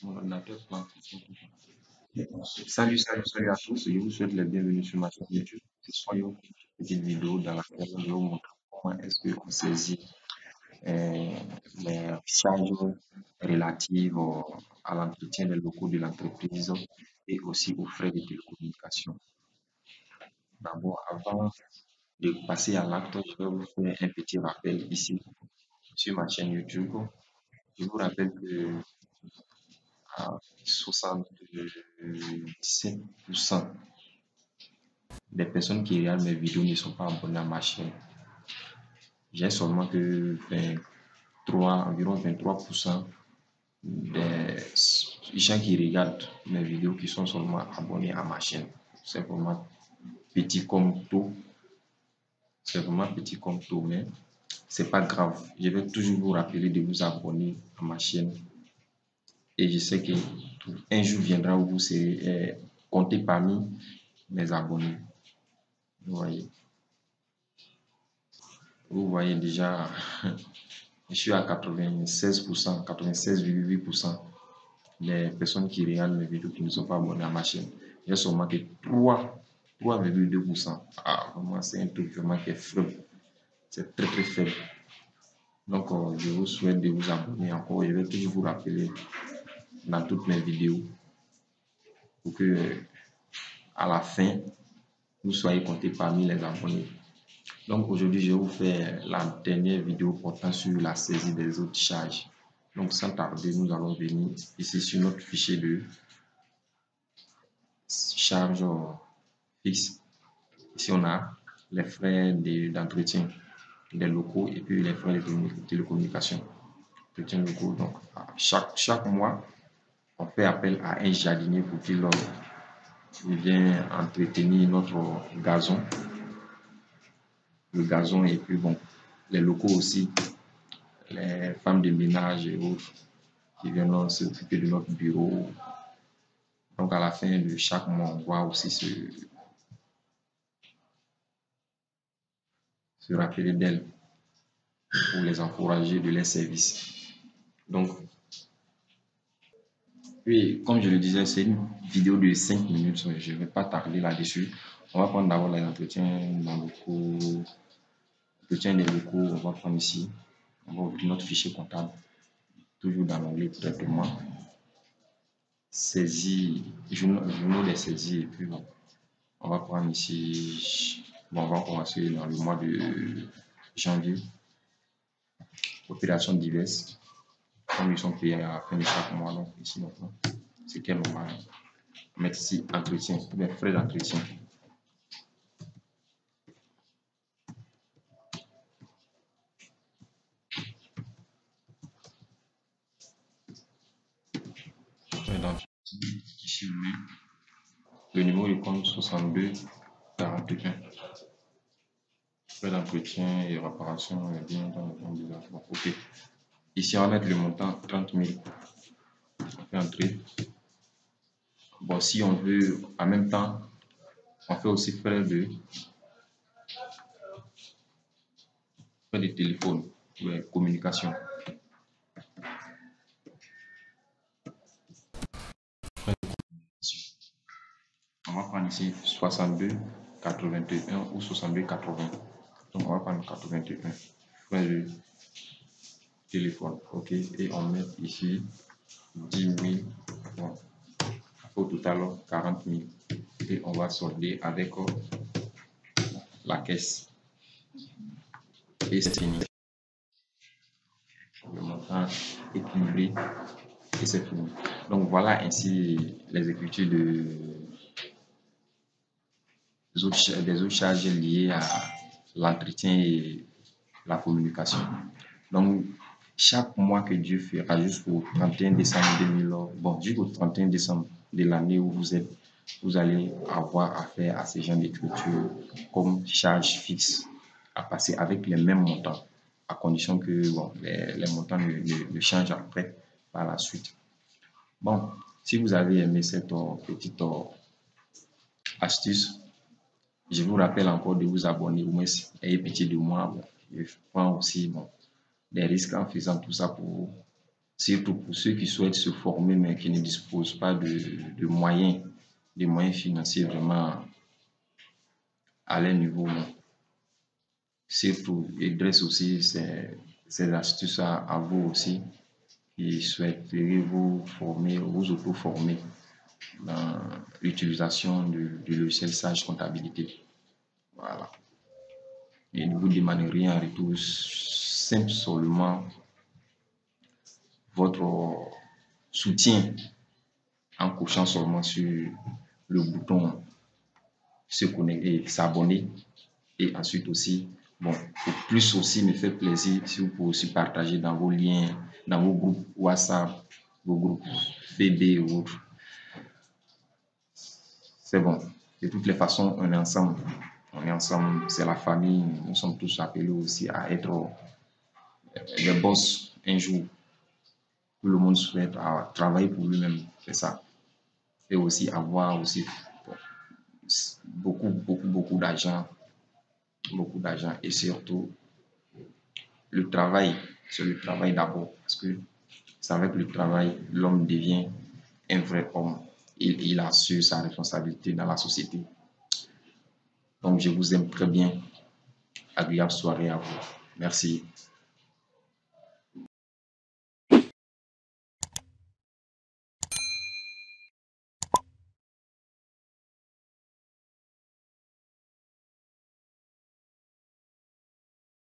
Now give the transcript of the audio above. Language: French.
Mon ordinateur plante. Salut à tous. Je vous souhaite la bienvenue sur ma chaîne YouTube. Ce soir, il y a une petite vidéo dans laquelle je vais vous montrer comment est-ce qu'on saisit euh, les charges relatives à l'entretien des locaux de l'entreprise et aussi aux frais de télécommunication. D'abord, avant de passer à l'acte, je vais vous faire un petit rappel ici sur ma chaîne YouTube. Je vous rappelle que à 77% des personnes qui regardent mes vidéos ne sont pas abonnées à ma chaîne. J'ai seulement que 23, environ 23% des gens qui regardent mes vidéos qui sont seulement abonnés à ma chaîne. C'est vraiment petit comme tout. C'est vraiment petit comme tout, mais c'est pas grave. Je vais toujours vous rappeler de vous abonner à ma chaîne. Et je sais que un jour viendra où vous serez compté parmi mes abonnés. Vous voyez déjà, je suis à 96%, 96,8% des personnes qui regardent mes vidéos qui ne sont pas abonnées à ma chaîne. J'ai seulement que 3,2%. Ah, vraiment, c'est un truc vraiment qui est faible. C'est très très faible. Donc, je vous souhaite de vous abonner encore. Je vais toujours vous rappeler dans toutes mes vidéos pour que à la fin, vous soyez comptés parmi les abonnés. Donc aujourd'hui, je vais vous faire la dernière vidéo portant sur la saisie des autres charges. Donc sans tarder, nous allons venir ici sur notre fichier de charge fixe. Ici, on a les frais d'entretien des locaux et puis les frais de télécommunication. Locaux. Donc chaque mois, on fait appel à un jardinier pour qu'il vienne entretenir notre gazon. Le gazon et puis bon, les locaux aussi, les femmes de ménage et autres qui viennent s'occuper de notre bureau. Donc à la fin de chaque mois, on va aussi se rappeler d'elles pour les encourager de leurs services. Donc, puis comme je le disais, c'est une vidéo de 5 minutes, je ne vais pas tarder là-dessus. On va prendre d'abord les entretiens dans le locaux, entretien des locaux, on va prendre ici, on va ouvrir notre fichier comptable, toujours dans l'onglet traitement. Saisie, journaux des saisies, et puis bon, on va prendre ici, bon, on va commencer dans le mois de janvier, opérations diverses, comme ils sont payés à la fin de chaque mois, donc ici maintenant, c'est quel on va mettre ici, entretien, les frais d'entretien. Ici, le numéro de compte 62 41. Frais d'entretien et réparation et bien dans le compte des enfants. Ok. Ici, on va mettre le montant 30 000. On fait entrer. Bon, si on veut, en même temps, on fait aussi frais de téléphone, de communication. On va prendre ici 62 81 ou 62 80. Donc on va prendre 81. Frais de téléphone. Ok. Et on met ici 10 000. Bon. Au total 40 000. Et on va solder avec la caisse. Et c'est fini. Le montant est cumulé et c'est fini. Donc voilà ainsi les écritures des autres charges liées à l'entretien et la communication. Donc chaque mois que Dieu fera jusqu'au 31 décembre 2000, bon, jusqu'au 31 décembre de l'année où vous êtes, vous allez avoir affaire à ces genre d'écriture comme charge fixe à passer avec les mêmes montants, à condition que bon, les montants ne changent après par la suite. Bon, si vous avez aimé cette petite astuce, je vous rappelle encore de vous abonner, au moins ayez pitié de moi. Bon, je prends aussi bon, des risques en faisant tout ça pour surtout pour ceux qui souhaitent se former mais qui ne disposent pas de moyens, des moyens financiers vraiment à leur niveau. Surtout, il dresse aussi ces astuces à vous aussi qui souhaiteriez vous former, vous auto-former dans l'utilisation du logiciel Sage Comptabilité. Voilà. Et ne vous demandez rien en retour, simple seulement votre soutien en cochant seulement sur le bouton se connecter, s'abonner. Et ensuite aussi, bon, pour plus aussi me fait plaisir si vous pouvez aussi partager dans vos liens, dans vos groupes WhatsApp, vos groupes BB ou autres. C'est bon. De toutes les façons, on est ensemble. On est ensemble, c'est la famille. Nous sommes tous appelés aussi à être des boss un jour. Tout le monde souhaite travailler pour lui-même, c'est ça. Et aussi avoir aussi beaucoup d'argent. Beaucoup d'argent. Et surtout, le travail, c'est le travail d'abord. Parce que c'est avec le travail, l'homme devient un vrai homme. Il assure sa responsabilité dans la société. Donc, je vous aime très bien. Agréable soirée à vous. Merci.